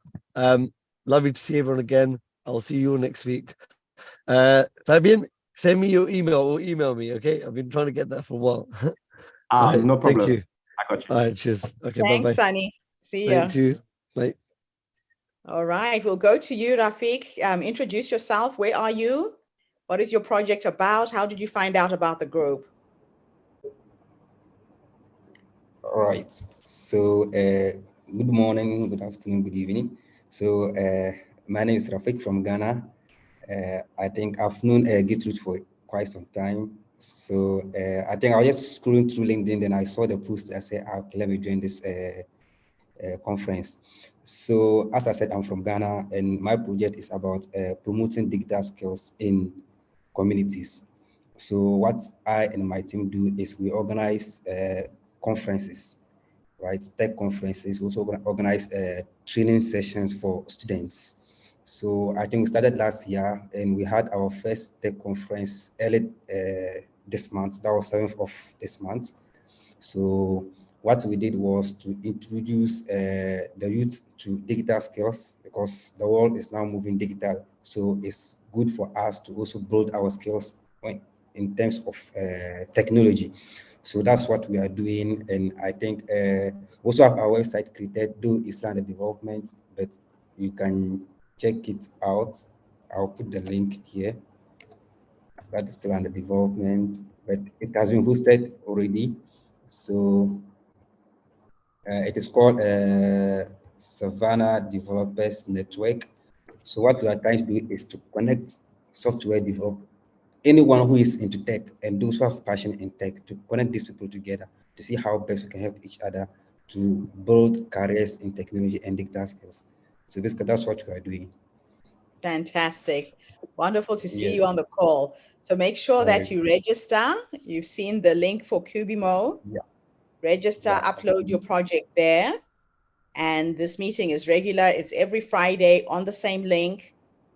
Lovely to see everyone again. I'll see you all next week. Fabian, send me your email or email me, okay? I've been trying to get that for a while. Right, No problem. thank you. I got you. All right, cheers. Okay, Thanks, bye-bye. Sunny. See ya. Thank you. Bye. All right, we'll go to you, Rafiq. Introduce yourself. Where are you? What is your project about? How did you find out about the group? All right. So, good morning, good afternoon, good evening. So, my name is Rafik from Ghana. I think I've known Getrude for quite some time. So, I think I was just scrolling through LinkedIn, then I saw the post. I said, okay, let me join this conference. So, as I said, I'm from Ghana, and my project is about promoting digital skills in communities. So, what I and my team do is we organize conferences, right? Tech conferences. We also organize training sessions for students. So I think we started last year, and we had our first tech conference early this month. That was 7th of this month. So what we did was to introduce the youth to digital skills, because the world is now moving digital. So it's good for us to also build our skills in terms of technology. So that's what we are doing. And I think also have our website created, though it's under development, but you can check it out. I'll put the link here. That's still under development, but it has been hosted already. So it is called Savannah Developers Network. So what we are trying to do is to connect software developers, anyone who is into tech and those who have passion in tech, to connect these people together to see how best we can help each other to build careers in technology and digital skills. So basically, that's what we are doing. Fantastic. Wonderful to see Yes. you on the call. So make sure All that right. you register. You've seen the link for Kubimo. Yeah. Register, Yeah. upload your project there. And this meeting is regular. It's every Friday on the same link.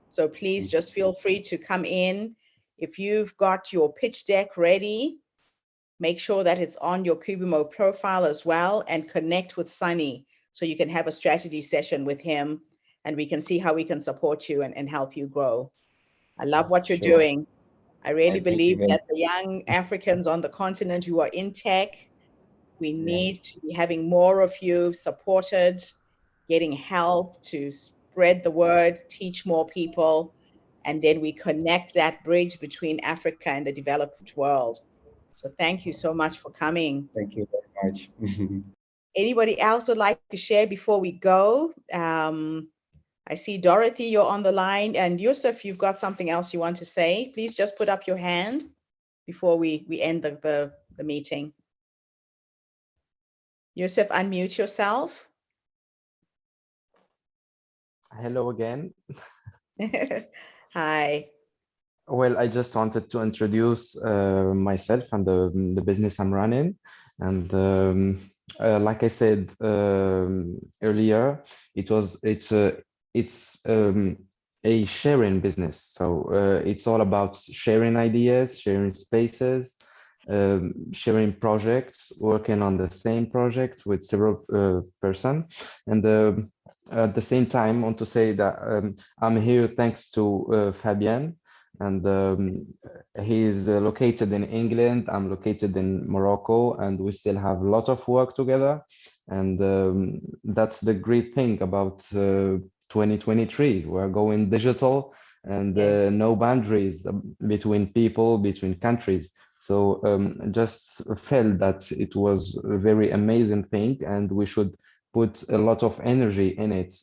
So please just feel free to come in. If you've got your pitch deck ready, make sure that it's on your Kubimo profile as well, and connect with Sunny so you can have a strategy session with him, and we can see how we can support you and help you grow. I love what you're Sure. doing. I really Thank you believe very that the young Africans on the continent who are in tech, we Yeah. need to be having more of you supported, getting help to spread the word, teach more people, and then we connect that bridge between Africa and the developed world. So thank you so much for coming. Thank you very much. Anybody else would like to share before we go? I see Dorothy, you're on the line, and Yusuf, you've got something else you want to say. Please just put up your hand before we end the meeting. Yusuf, unmute yourself. Hello again. Hi. Well, I just wanted to introduce myself and the business I'm running. And like I said earlier, it's a sharing business. So it's all about sharing ideas, sharing spaces, sharing projects, working on the same project with several persons. And at the same time, I want to say that I'm here thanks to Fabian. And he's located in England, I'm located in Morocco, and we still have a lot of work together. And that's the great thing about 2023. We're going digital, and no boundaries between people, between countries. So just felt that it was a very amazing thing, and we should put a lot of energy in it,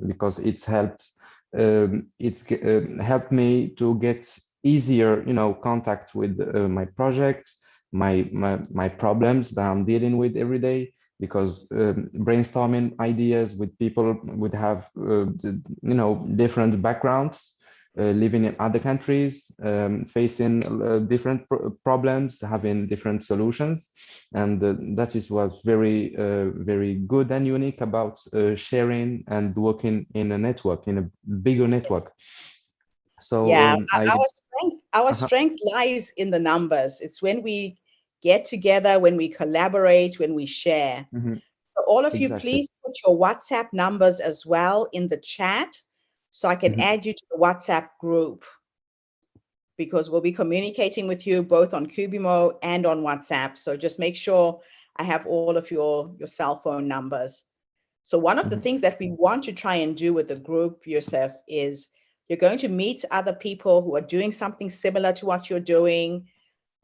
because it's helped. Helped me to get easier, contact with my projects, my problems that I'm dealing with every day, because brainstorming ideas with people would have different backgrounds, living in other countries, facing different problems, having different solutions, and that is what's very very good and unique about sharing and working in a network, in a bigger network. So yeah, I our strength lies in the numbers. It's when we get together, when we collaborate, when we share. So all of you, Exactly. please put your WhatsApp numbers as well in the chat, so I can add you to the WhatsApp group, because we'll be communicating with you both on Kubimo and on WhatsApp. So just make sure I have all of your cell phone numbers. So one of the things that we want to try and do with the group, Yusuf, is you're going to meet other people who are doing something similar to what you're doing.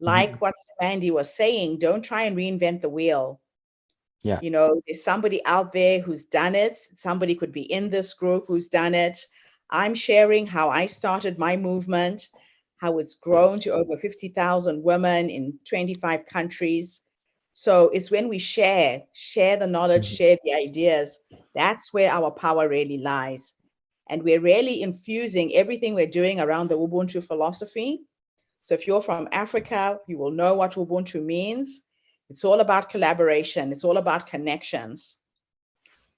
Like what Sandy was saying, don't try and reinvent the wheel. Yeah. There's somebody out there who's done it. Somebody could be in this group who's done it. I'm sharing how I started my movement, how it's grown to over 50,000 women in 25 countries. So it's when we share the knowledge, share the ideas, that's where our power really lies. And we're really infusing everything we're doing around the Ubuntu philosophy. So if you're from Africa, you will know what Ubuntu means. It's all about collaboration. It's all about connections.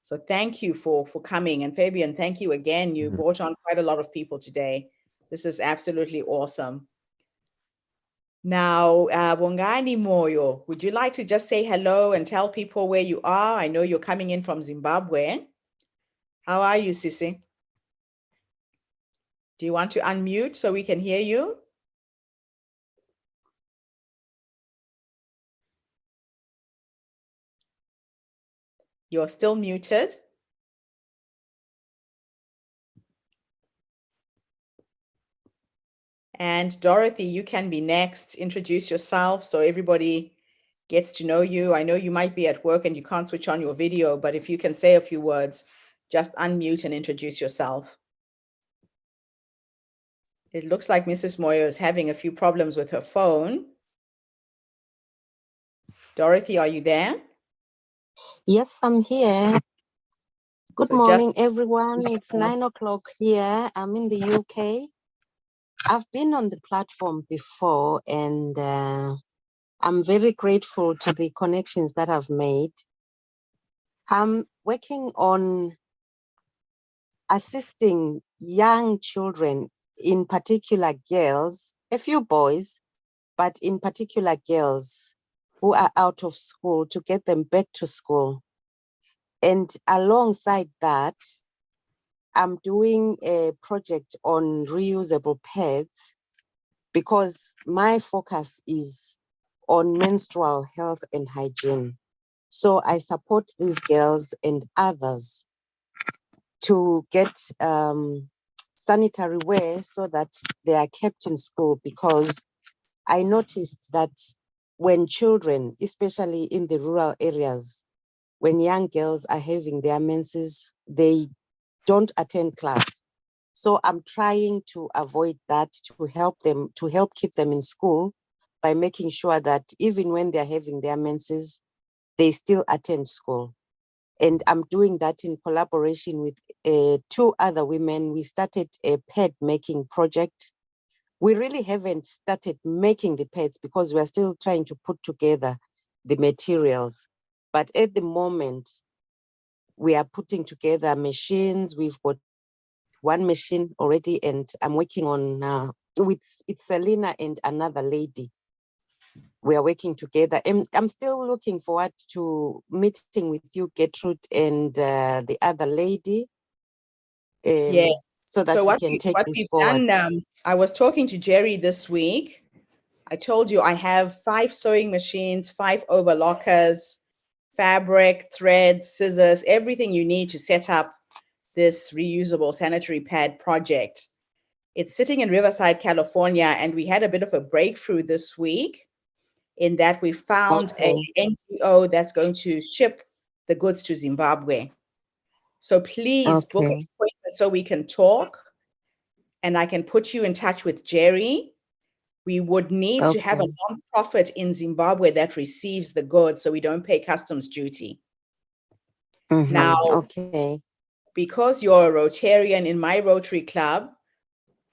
So thank you for coming. And Fabian, thank you again. You brought on quite a lot of people today. This is absolutely awesome. Now, Bongani Moyo, would you like to just say hello and tell people where you are? I know you're coming in from Zimbabwe. How are you, Sisi? Do you want to unmute so we can hear you? You're still muted. And Dorothy, you can be next. Introduce yourself so everybody gets to know you. I know you might be at work and you can't switch on your video, but if you can say a few words, just unmute and introduce yourself. It looks like Mrs. Moyo is having a few problems with her phone. Dorothy, are you there? Yes, I'm here. Good So morning, everyone. It's 9 o'clock here. I'm in the UK. I've been on the platform before, and I'm very grateful to the connections that I've made. I'm working on assisting young children, in particular girls, a few boys, but in particular girls who are out of school, to get them back to school. And alongside that, I'm doing a project on reusable pads, because my focus is on menstrual health and hygiene. So I support these girls and others to get sanitary wear so that they are kept in school, because I noticed that when children, especially in the rural areas, when young girls are having their menses, they don't attend class. So I'm trying to avoid that, to help keep them in school by making sure that even when they're having their menses, they still attend school. And I'm doing that in collaboration with 2 other women. We started a pad making project. We really haven't started making the pads because we're still trying to put together the materials. But at the moment, we are putting together machines. We've got 1 machine already, and I'm working on with Selena and another lady. We are working together, and I'm still looking forward to meeting with you, Getrude, and the other lady. Yes. So that we can take this forward. Done, I was talking to Jerry this week. I told you I have 5 sewing machines, 5 overlockers, fabric, thread, scissors, everything you need to set up this reusable sanitary pad project. It's sitting in Riverside, California, and we had a bit of a breakthrough this week in that we found Okay. a NGO that's going to ship the goods to Zimbabwe. So please book an Okay. appointment so we can talk, and I can put you in touch with Jerry. We would need to have a Okay. nonprofit in Zimbabwe that receives the goods so we don't pay customs duty. Now, Okay. because you're a Rotarian in my Rotary Club,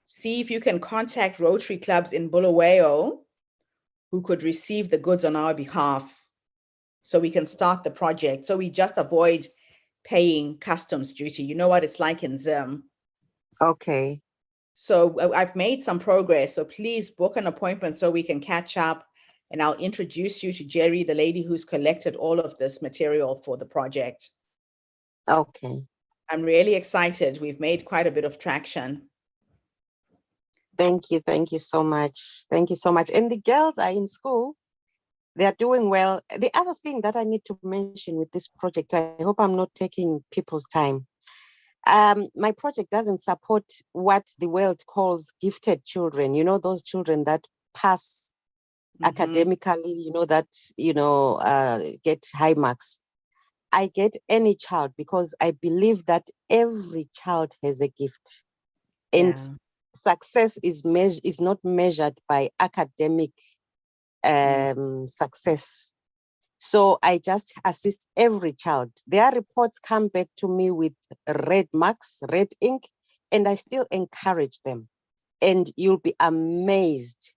see if you can contact Rotary clubs in Bulawayo who could receive the goods on our behalf so we can start the project. So we just avoid paying customs duty. You know what it's like in Zim. Okay. So I've made some progress. So please book an appointment so we can catch up, and I'll introduce you to Jerry, the lady who's collected all of this material for the project. Okay. I'm really excited. We've made quite a bit of traction. Thank you. Thank you so much. Thank you so much. And the girls are in school. They are doing well. The other thing that I need to mention with this project, I hope I'm not taking people's time. My project doesn't support what the world calls gifted children. You know, those children that pass academically, you know, that, get high marks. I get any child because I believe that every child has a gift. And success is not measured by academic success. So I just assist every child. Their reports come back to me with red marks, red ink, and I still encourage them. And you'll be amazed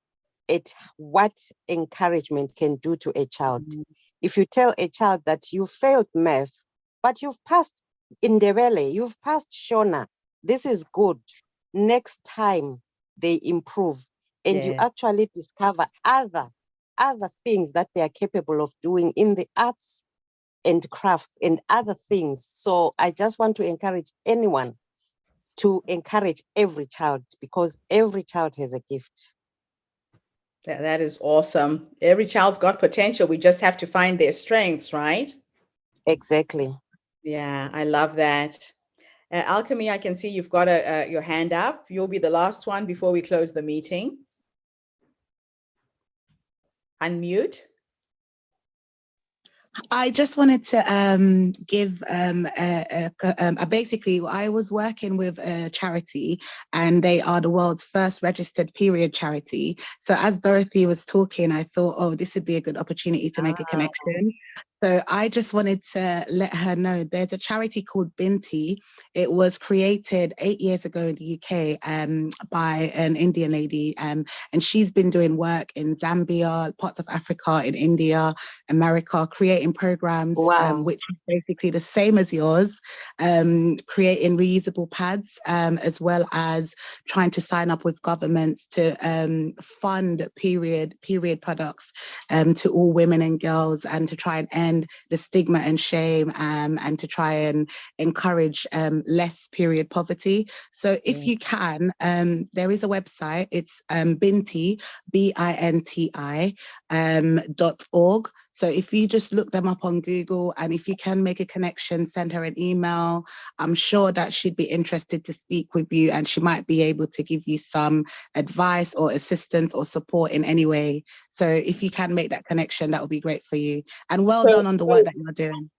at what encouragement can do to a child. If you tell a child that you failed math, but you've passed Indebele, you've passed Shona, this is good. Next time they improve, and you actually discover other things that they are capable of doing in the arts and crafts and other things. So I just want to encourage anyone to encourage every child, because every child has a gift. That is awesome. Every child's got potential. We just have to find their strengths, right? Exactly. Yeah, I love that. Alchemy, I can see you've got your hand up. You'll be the last one before we close the meeting. Unmute. I just wanted to give basically, I was working with a charity, and they are the world's first registered period charity. So as Dorothy was talking, I thought, oh, this would be a good opportunity to make a connection. So I just wanted to let her know there's a charity called Binti. It was created 8 years ago in the UK by an Indian lady, and she's been doing work in Zambia, parts of Africa, in India, America, creating programs, which is basically the same as yours, creating reusable pads, as well as trying to sign up with governments to fund period products to all women and girls, and to try and end the stigma and shame, and to try and encourage less period poverty. So if you can, there is a website, it's Binti, BINTI, .org. So if you just look them up on Google, and if you can make a connection, send her an email. I'm sure that she'd be interested to speak with you, and she might be able to give you some advice or assistance or support in any way. So if you can make that connection, that would be great for you. And well done on the work that you're doing.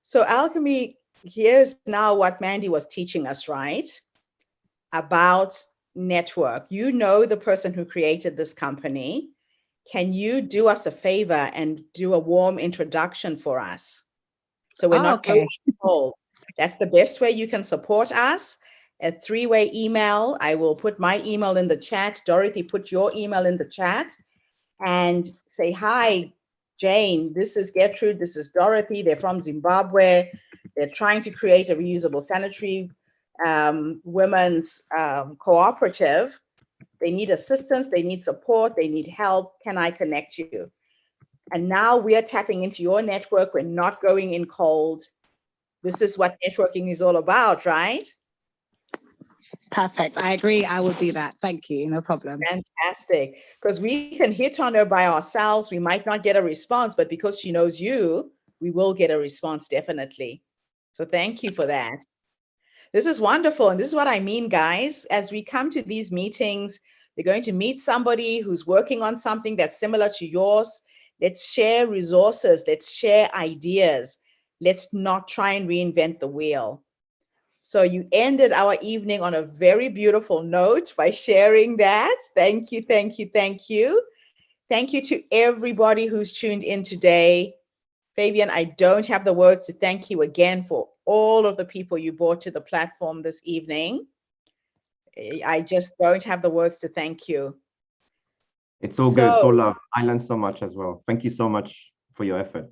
So Alchemy, here's now what Mandy was teaching us, right? About network. You know the person who created this company. Can you do us a favor and do a warm introduction for us? So we're not going cold. That's the best way you can support us. A 3-way email. I will put my email in the chat. Dorothy, put your email in the chat and say, hi, Jane, this is Getrude, this is Dorothy. They're from Zimbabwe. They're trying to create a reusable sanitary women's cooperative. They need assistance, they need support, they need help. Can I connect you? And now we are tapping into your network. We're not going in cold. This is what networking is all about, right? Perfect. I agree. I will do that. Thank you. No problem. Fantastic. Because we can hit on her by ourselves. We might not get a response, but because she knows you, we will get a response definitely. So thank you for that. This is wonderful. And this is what I mean, guys. As we come to these meetings, you're going to meet somebody who's working on something that's similar to yours. Let's share resources. Let's share ideas. Let's not try and reinvent the wheel. So you ended our evening on a very beautiful note by sharing that. Thank you, thank you, thank you. Thank you to everybody who's tuned in today. Fabian, I don't have the words to thank you again for all of the people you brought to the platform this evening. I just don't have the words to thank you. It's all good. It's all love. I learned so much as well. Thank you so much for your effort.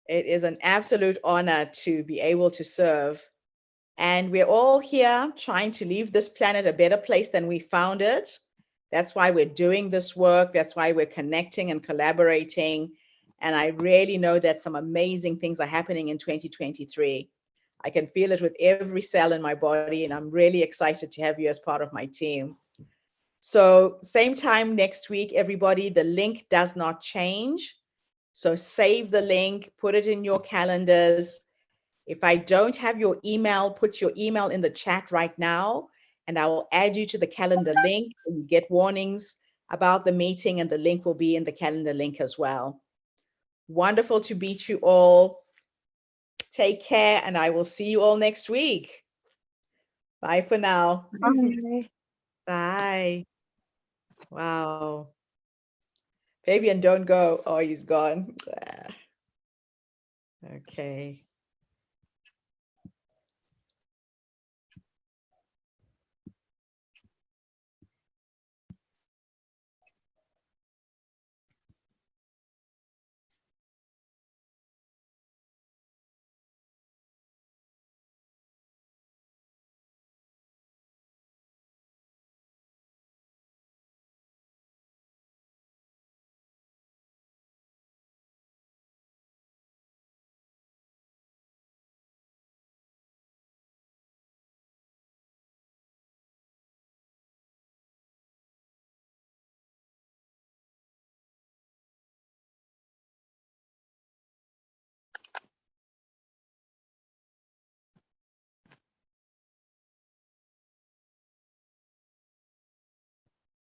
It is an absolute honor to be able to serve. And we're all here trying to leave this planet a better place than we found it. That's why we're doing this work. That's why we're connecting and collaborating. And I really know that some amazing things are happening in 2023. I can feel it with every cell in my body, and I'm really excited to have you as part of my team. So same time next week, everybody, the link does not change. So save the link, put it in your calendars. If I don't have your email, put your email in the chat right now, and I will add you to the calendar link so you get warnings about the meeting, and the link will be in the calendar link as well. Wonderful to meet you all. Take care, and I will see you all next week. Bye for now. Bye. Bye. Wow. Fabian, don't go. Oh, he's gone. Okay.